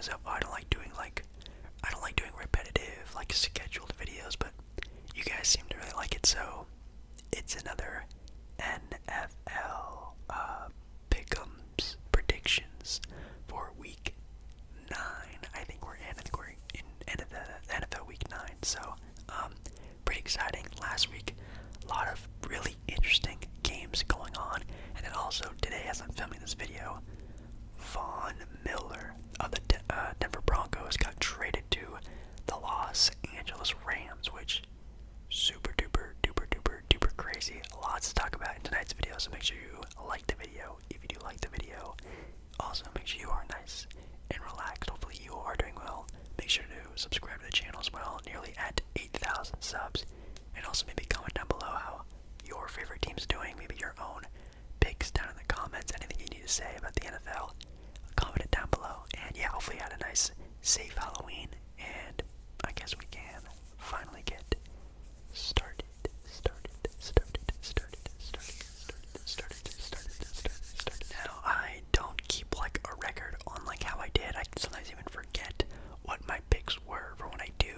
videos up. I don't like doing repetitive, like scheduled videos, but you guys seem to really like it, so it's another NFL pick'ems predictions for week 9. I think we're in end of the NFL week 9, so pretty exciting. Last week, a lot of really interesting games going on, and then also today, as I'm filming this video, Von Miller of the Denver Broncos got traded to the Los Angeles Rams, which super duper duper duper duper crazy. Lots to talk about in tonight's video, so make sure you like the video if you do like the video. Also, make sure you are nice and relaxed. Hopefully you are doing well. Make sure to subscribe to the channel as well, nearly at 8,000 subs. And also maybe comment down below how your favorite team's doing, maybe your own picks down in the comments, anything you need to say about the NFL, comment it down below. And yeah, hopefully you had a nice, safe Halloween, and I guess we can finally get started. Now, I don't keep like a record on like how I did. I sometimes even forget what my picks were for when I do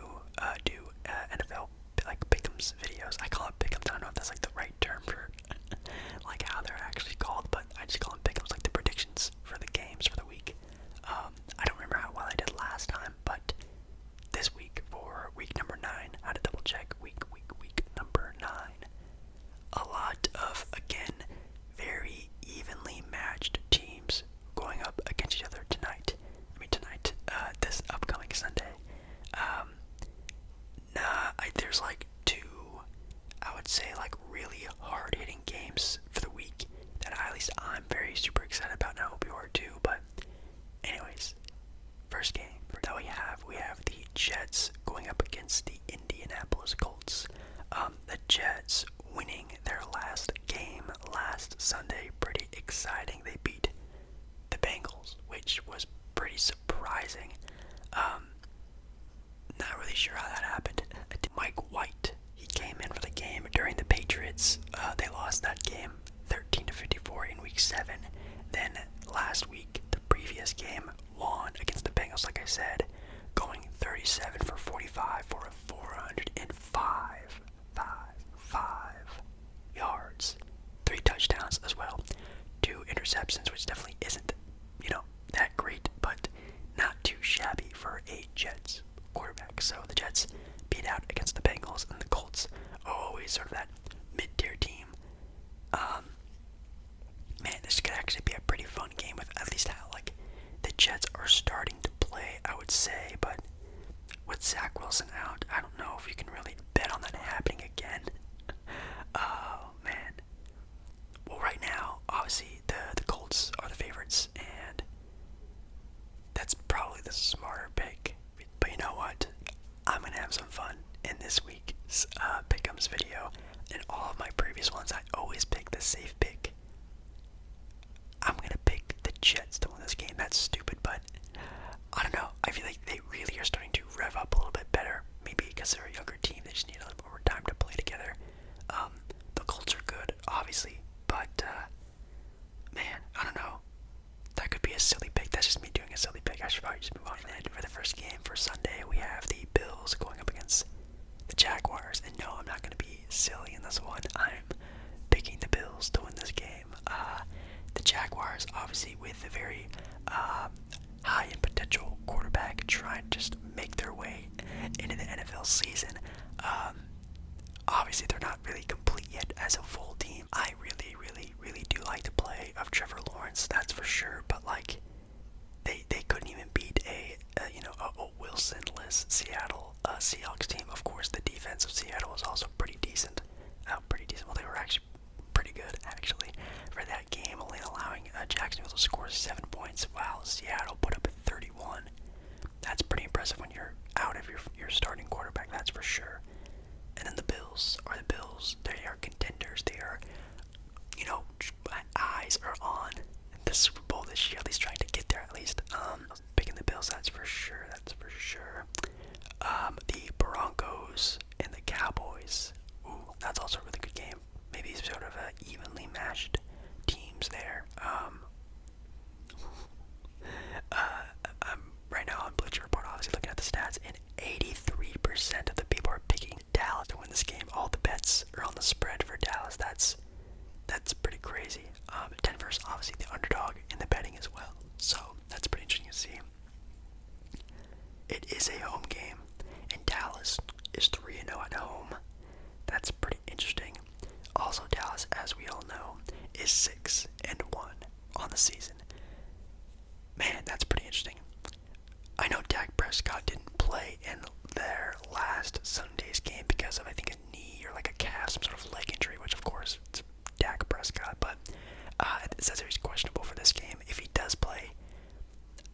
NFL like pick'ems videos. I call it pick'ems. I don't know if that's like the right term for like how they're actually called, but I just call them pick'ems, like the predictions for the games for the week. I don't remember how well I did last time, but this week for week number 9, I had to double check week number 9. A lot of, again, very evenly matched teams going up against each other tonight. This upcoming Sunday. There's like 2, I would say, like really hard-hitting games for the week that at least I'm very super excited about, and I hope you are too. But anyways, first game that we have the Jets going up against the Indianapolis Colts. The Jets winning their last game last Sunday, pretty exciting. They beat the Bengals, which was pretty surprising. Not really sure how that happened. Mike White, he came in for the game during the Patriots. They lost that game 13-54 in week 7. Then last week, the previous game, won against the Bengals, like I said, going 37 for 45 for a 405 yards, 3 touchdowns as well, 2 interceptions, which definitely isn't, that great, but not too shabby for a Jets quarterback. So the Jets beat out against the Bengals, and the Colts are always sort of that mid-tier team. Man, this could actually be a pretty fun game with at least how, like, the Jets are starting to play, I would say, but with Zach Wilson out, I don't know if you can really bet on that happening again. Oh, man. Well, right now, obviously, the Colts are the favorites, and that's probably the smarter pick. But you know what? I'm going to have some fun in this week's pick'ems video. In all of my previous ones, I always pick the safe pick. I'm going to pick the Jets to win this game. That's stupid, but I don't know. I feel like they really are starting to rev up a little bit better. Maybe because they're a younger team, they just need a little more time to play together. The Colts are good, obviously, but man, I don't know. That could be a silly pick. That's just me doing a silly pick. I should probably just move on. And then for the first game for Sunday, we have the Bills going up against the Jaguars. And no, I'm not going to be silly in this one. I'm picking the Bills to win this game. The Jaguars, obviously, with a very high in potential quarterback, trying to just make their way into the NFL season. Obviously, they're not really complete yet as a full team. I really, really, really do like the play of Trevor Lawrence, that's for sure. But like, they couldn't even beat a Wilson-less Seattle Seahawks team. Of course, the defense of Seattle was also pretty decent. Well, they were actually pretty good, actually, for that game, only allowing Jacksonville to score 7 points, while Seattle put up 31. That's pretty impressive when you're out of your starting quarterback, that's for sure. And then the Bills are the Bills. They are contenders. They are, eyes are on the Super Bowl this year, at least trying to get there at least. Picking the Bills, that's for sure. The Broncos and the Cowboys. Ooh, that's also a really good game. Maybe sort of evenly matched teams there. Right now it is a home game, and Dallas is 3-0 at home. That's pretty interesting. Also, Dallas, as we all know, is 6-1 on the season. Man, that's pretty interesting. I know Dak Prescott didn't play in their last Sunday's game because of, I think, a knee or like a calf, some sort of leg injury, which of course it's Dak Prescott, but it says he's questionable for this game. If he does play,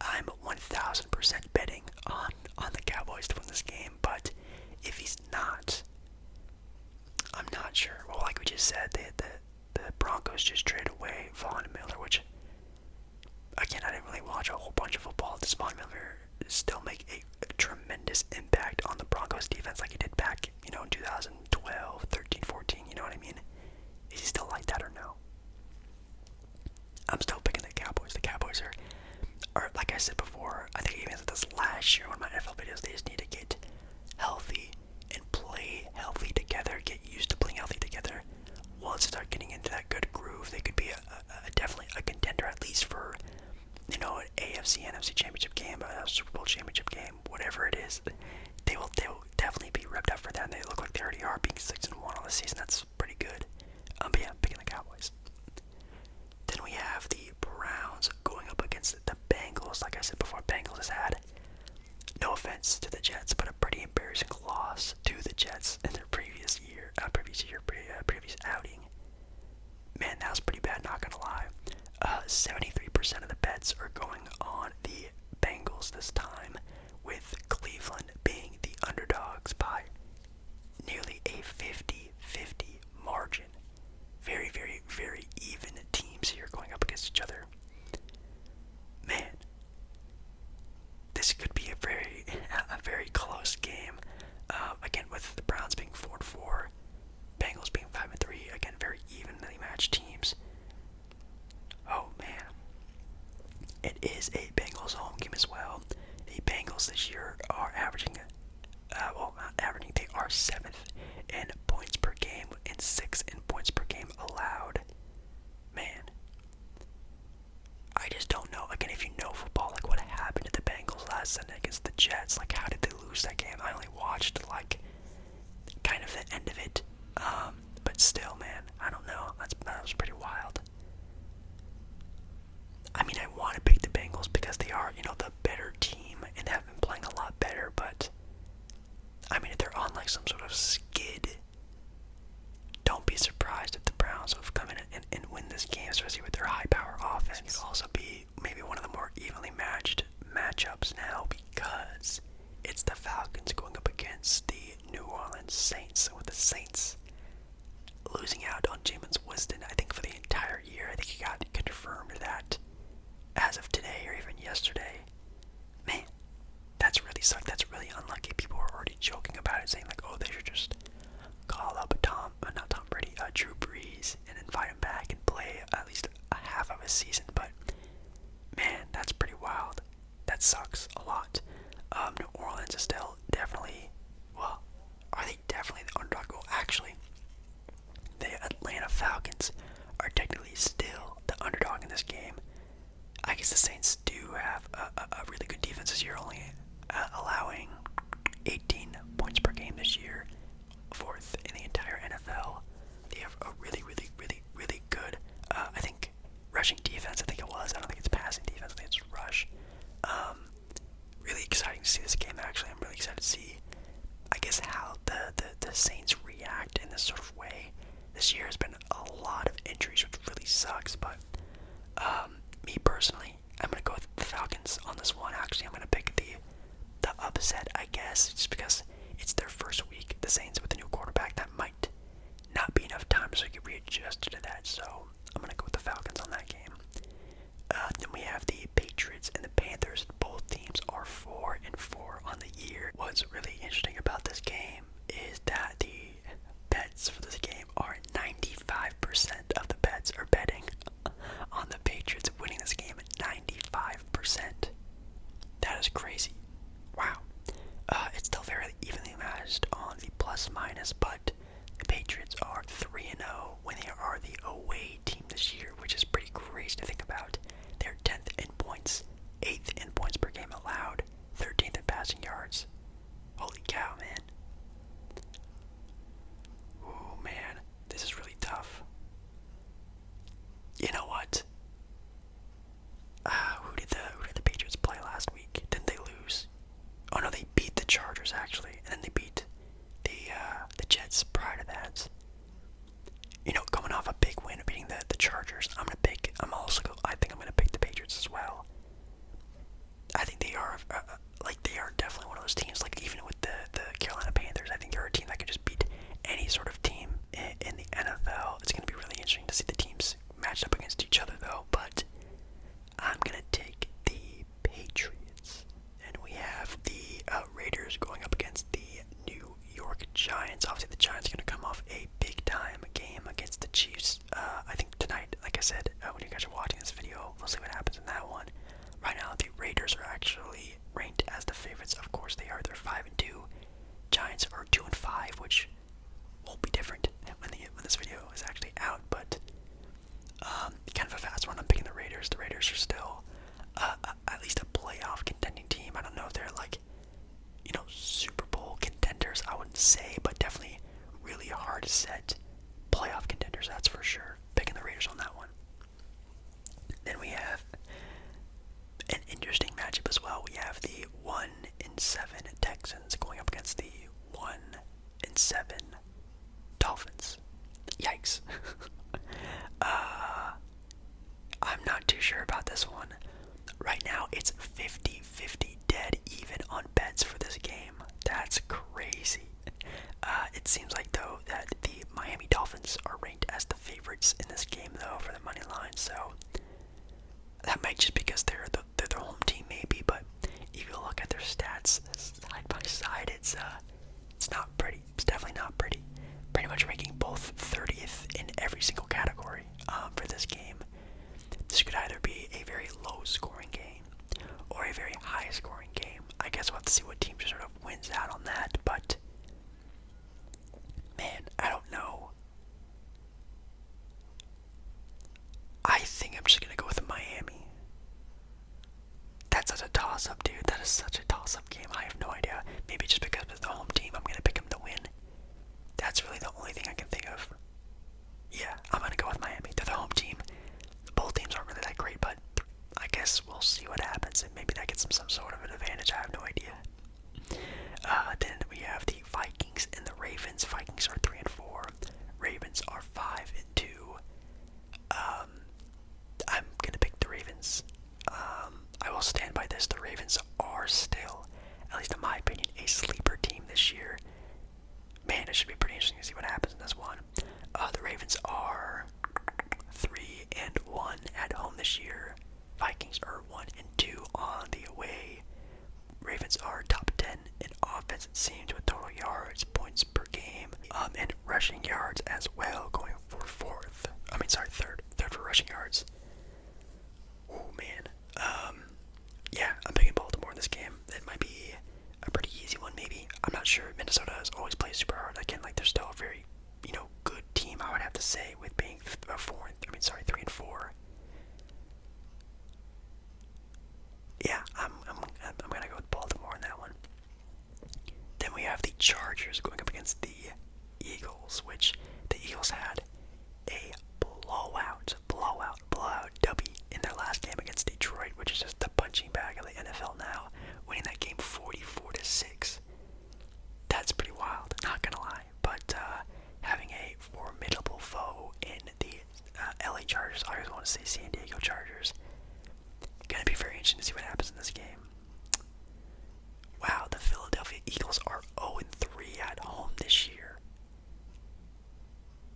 I'm 1000% betting on the Cowboys to win this game, but if he's not, I'm not sure. Well, like we just said, the Broncos just traded away Von Miller, which, again, I didn't really watch a whole bunch of football. Does Von Miller still make a tremendous impact on the Broncos defense like he did back, in 2012, 13, 14, you know what I mean? Is he still like that or no? I'm still picking the Cowboys. The Cowboys are like I said before, I think I even said this last year on my NFL videos, they just need to get healthy and play healthy together, get used to playing healthy together. Once they start getting into that good groove, they could be definitely a contender, at least for, an AFC, NFC championship game, a Super Bowl championship game, whatever it is. They will definitely be ripped up for them. They look like they already are, being 6-1 on the season. That's pretty good. But yeah, picking the Cowboys. Then we have the Browns going up against the Bengals. Like I said before, Bengals has had, no offense to the Jets, but a pretty embarrassing loss to the Jets in their previous outing. Man, that was pretty bad, not gonna lie. 73% of the bets are going on the Bengals this time, with Cleveland being the underdogs by nearly a 50-50 margin. Very, very, very even teams here going up against each other. Man, this could be a very close game. Again, with the Browns being 4-4, Bengals being 5-3. Again, very evenly matched teams. Oh man, it is a Bengals home game as well. The Bengals this year are averaging, not averaging, they are 7th in points per game and 6th in points per game allowed. Man, I just don't know. Again, if you know football, like what happened to the Bengals last Sunday against the Jets, like how did they lose that game? I only watched like kind of the end of it, but still, man, I don't know. That was pretty wild. I mean, I want to pick the Bengals because they are, the better team and they have been playing a lot better, but I mean, if they're on like some sort of skid, don't be surprised if the Browns would come in and win this game, especially with their high-power offense. It could also be maybe one of the more evenly matched matchups now because it's the Falcons going up against the New Orleans Saints, with the Saints losing out on Jameis Winston, I think, for the entire year. I think he got confirmed that as of today or even yesterday. Man, that's really sucked. That's really unlucky. People were already joking about it, saying like, oh, they should just call up Drew Brees and invite him back and play at least a half of a season. But man, that's pretty wild. That sucks a lot. New Orleans is still definitely, well, are they definitely the underdog? Well, actually, the Atlanta Falcons are technically still the underdog in this game. I guess the Saints do have a really good defense this year, only allowing 18 points per game this year, 4th in the entire NFL. They have a really, really, really, really good, I think, rushing defense. I think it was. I don't think it's passing defense. I think it's rush. Really exciting to see this game, actually. I'm really excited to see, I guess, how the Saints react in this sort of way. This year has been a lot of injuries, which really sucks, but me personally, I'm going to go with the Falcons on this one. Actually, I'm going to pick the upset, I guess, just because it's their first week, the Saints with a new quarterback. That might not be enough time so I get readjusted to that, so I'm going to go with the Falcons on that game. Then we have the Patriots and the Panthers. Both teams are 4-4 on the year. What's really interesting about this game is that the bets for this game are 95% of the bets are betting on the Patriots winning this game at 95%. That is crazy. Wow. It's still very evenly matched on the plus minus, but the Patriots are 3-0 when they are the away team this year, which is pretty crazy to think about. They're 10th in points, 8th in points per game allowed, 13th in passing yards. have the 1-7 Texans going up against the 1-7 Dolphins. Yikes. I'm not too sure about this one. Right now, it's 50-50 dead even on bets for this game. That's crazy. It seems like, though, that the Miami Dolphins are ranked as the favorites in this game, though, for the money line. So that might just because they're the home team, maybe. But if you look at their stats side by side, it's not pretty. It's definitely not pretty. Pretty much ranking both 30th in every single category for this game. This could either be a very low-scoring game or a very high-scoring game. I guess we'll have to see what team sort of wins out on that, but man, I don't know. I think I'm just going to go with Miami. That's such a toss-up, dude. That is such a toss-up game. I have no idea. Maybe just because it's the home team, I'm going to pick them to win. That's really the only thing I can think of. Yeah, I'm going to go with Miami. They're the home team. Both teams aren't really that great, but I guess we'll see what happens, and maybe that gets them some sort of an advantage. I have no idea. Then we have the Vikings and the Ravens. Vikings are 3-4. Ravens are 5-2. I'm gonna pick the Ravens. I will stand by this. The Ravens are still, at least in my opinion, a sleeper team this year. Man, it should be pretty interesting to see what happens in this one. The Ravens are 3-1 at home this year. Vikings are 1-2 on the away. Ravens are top 10 in offense, it seems, with total yards, points per game, and rushing yards as well, going for third for rushing yards. Oh man. Yeah, I'm picking Baltimore in this game. It might be a pretty easy one, maybe. I'm not sure. Minnesota has always played super hard. Again, like they're still a very, good team, I would have to say, with being 3-4. Yeah, I'm gonna go with Baltimore in that one. Then we have the Chargers going up against the Eagles, which the Eagles had a blowout W in their last game against Detroit, which is just the punching bag of the NFL now, winning that game 44-6. That's pretty wild, not gonna lie. But having a formidable foe in the LA Chargers, I always want to say San Diego Chargers. Gonna be very interesting to see what happens in this game. Wow, the Philadelphia Eagles are 0-3 at home this year.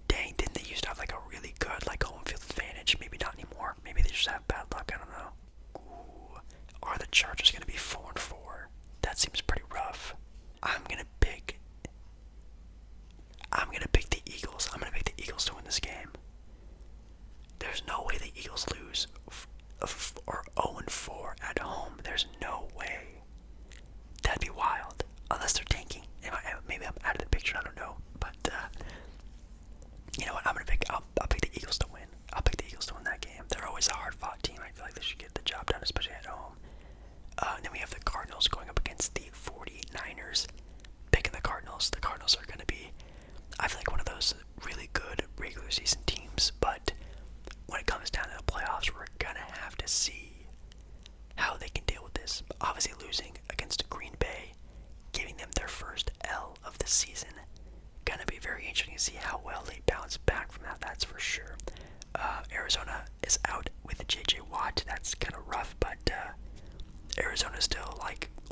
Dang, didn't they used to have like a really good home field advantage? Maybe not anymore. Maybe they just have bad luck. I don't know. Ooh, are the Chargers gonna be 4-4? That seems pretty rough. I'm gonna pick the Eagles. I'm gonna pick the Eagles to win this game. There's no way the Eagles lose or 0-4 at home. There's no way. That'd be wild. Unless they're tanking. Maybe I'm out of the picture. I don't know. But you know what? I'll pick the Eagles to win. I'll pick the Eagles to win that game. They're always a hard-fought team. I feel like they should get the job done, especially at home. And then we have the Cardinals going up against the 49ers. Picking the Cardinals. The Cardinals are going to be, I feel like, one of those really good regular season teams. But when it comes down to the playoffs, we're going to have to see how they can deal with this. Obviously, losing against Green Bay, giving them their first L of the season, going to be very interesting to see how well they bounce back from that, that's for sure. Arizona is out with J.J. Watt. That's kind of rough, but Arizona's still,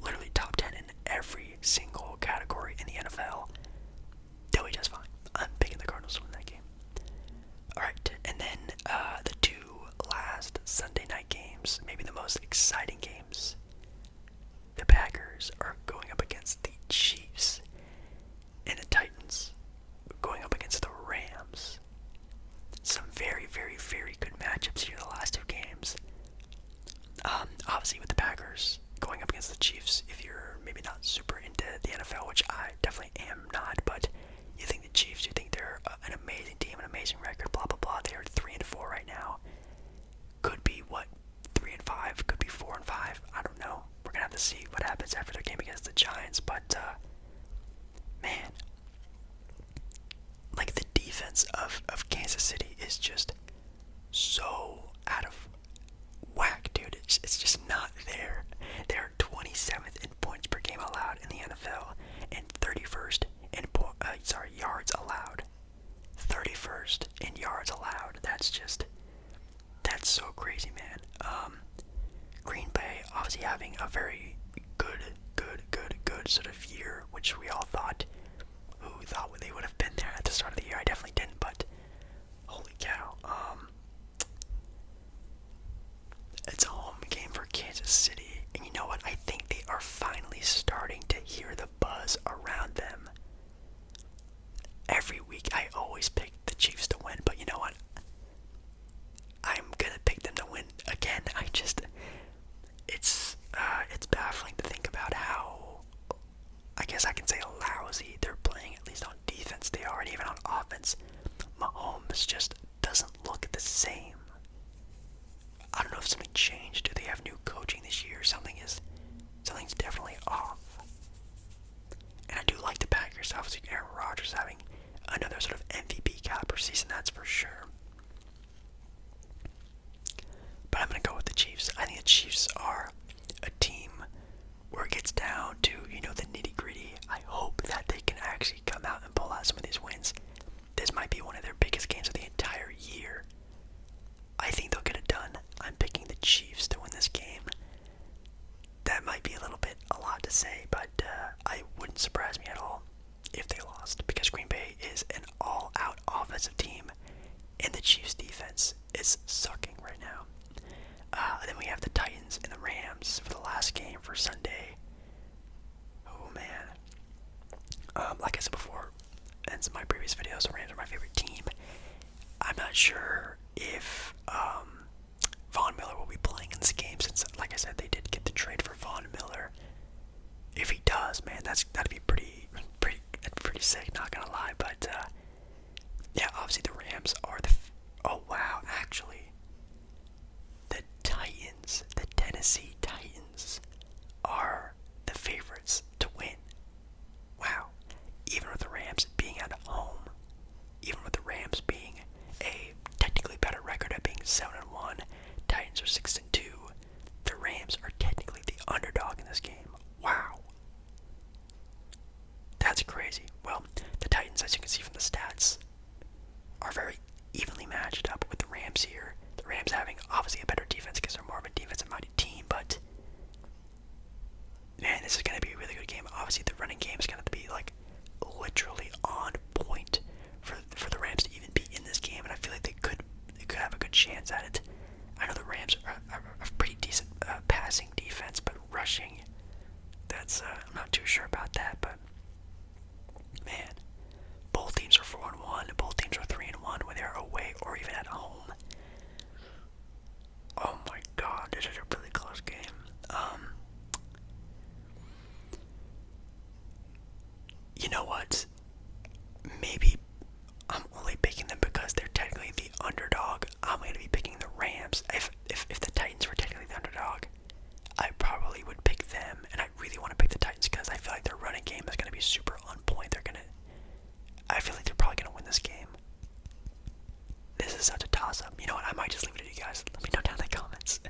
literally top 10 in every single category in the NFL. They'll be just fine. I'm picking the Cardinals to win that game. Alright, and then the two last Sunday night games, maybe the most exciting games. The Packers are going up against the Chiefs, and the Titans going up against the Rams. Some very, very, very good matchups here the last two games. Obviously with the Packers going up against the Chiefs, if you're maybe not super into the NFL, which I definitely am not, but you think the Chiefs, you think they're an amazing team, an amazing record, blah, blah, blah. They are 3-4 right now. Could be, 3-5, could be 4-5, I don't know. We're going to have to see what happens after their game against the Giants, but, man, the defense of Kansas City is just so out of whack, dude. It's just not there. They're 27th in points per game allowed in the NFL and 31st in yards allowed. 31st in yards allowed. That's so crazy, man. Green Bay obviously having a very good sort of year, which we all thought. Who thought they would have been there at the start of the year? I definitely didn't, but holy cow. It's a home game for Kansas City, and you know what? I think they are finally starting to hear the buzz around them. Every week I always pick the Chiefs to win, but you know what? I'm gonna pick them to win again. It's baffling to think about how, I guess I can say, lousy they're playing, at least on defense they are, and even on offense. Mahomes just doesn't look the same. I don't know if something changed. Do they have new coaching this year? Something's definitely off. And I do like the Packers. Obviously, Aaron Rodgers having another sort of MVP caliber season, that's for sure. But I'm going to go with the Chiefs. I think the Chiefs are a team where it gets down to, the nitty-gritty. I hope that they can actually come out and pull out some of these wins. This might be one of their biggest games of the entire year. I think they'll get it done. I'm picking the Chiefs to win this game. That might be a lot to say, but I wouldn't surprise me at all if they lost, because Green Bay is an all-out offensive team, and the Chiefs' defense is sucking right now. Then we have the Titans and the Rams for the last game for Sunday. Oh, man. Like I said before, in some of my previous videos, the Rams are my favorite team. I'm not sure if Von Miller will be playing in this game, since, like I said, they did get the trade for Von Miller. If he does, man, that'd be pretty sick, not gonna lie. But yeah, obviously the Rams are oh wow, actually, the Tennessee Titans are the favorites to win. Wow, even with the Rams being at home, even with the Rams being a technically better record at being 7-1, Titans are 6-2. The Rams are technically the underdog in this game. Wow. That's crazy. Well, the Titans, as you can see from the stats, are very evenly matched up with the Rams here. The Rams having obviously a better defense because they're more of a defensive-minded team, but man, this is going to be a really good game. Obviously, the running game is going to be literally on point for the Rams to even be in this game, and I feel like they could have a good chance at it. I know the Rams are a pretty decent passing defense, but rushing, I'm not too sure about that. But man, both teams are 4-1. Both teams are 3-1 when they're away or even at home. Oh my God, this is a really close game. You know what? Maybe I'm only picking them because they're technically the underdog. I'm going to be picking the Rams. If the Titans were technically the underdog, I probably would pick them, and I really want to pick the Titans because I feel like their running game is going to be super on point. I feel like they're probably going to win this game. This is such a toss-up. You know what? I might just leave it to you guys. Let me know down in the comments.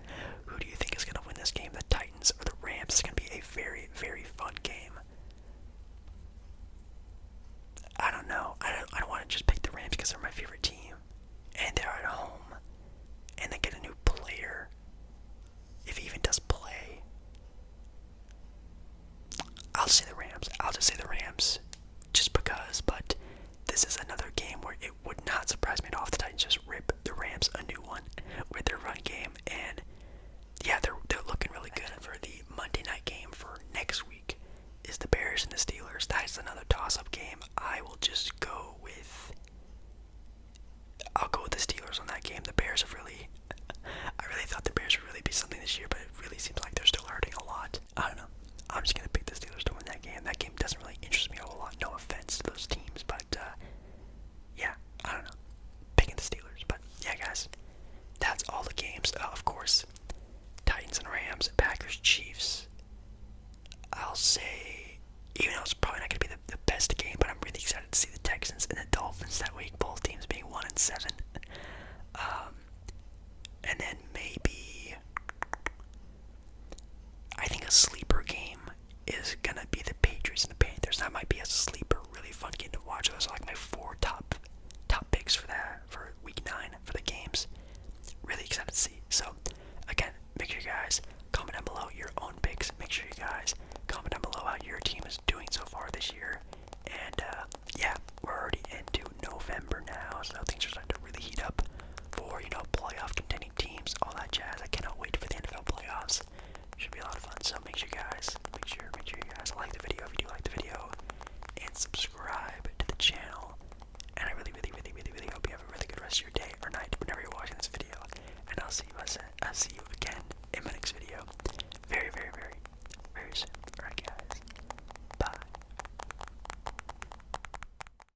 Who do you think is going to win this game, the Titans or the Rams? It's going to be a very, very fun game. I don't know. I don't want to just pick the Rams because they're my favorite team, and they're at home, and they get a new player, if he even does play. I'll say the Rams. I'll just say the Rams, just because. But this is another game where it would not surprise me at all if the Titans just rip the Rams a new one with their run game, and yeah, they're looking really good. For the Monday night game for next week is the Bears and the Steelers. That's another toss-up game. I'll go with the Steelers on that game. The Bears I really thought the Bears would really be something this year, but it really seems like they're still hurting a lot. I don't know. I'm just gonna pick the Steelers to win that game. That game doesn't really interest me a whole lot. No offense to those teams, but yeah, I don't know. Picking the Steelers, but yeah, guys, that's all the games. Of course, Titans and Rams, Packers, Chiefs. I'll say, even though it's probably not going to be the best game, but I'm really excited to see the Texans and the Dolphins that week, both teams being 1-7. And then maybe, I think a sleeper is gonna be the Patriots and the Panthers. That might be a sleeper, really fun game to watch. Those are like my 4 top picks for week 9 for the games. Really excited to see. So again, make sure you guys comment down below your own picks. Make sure you guys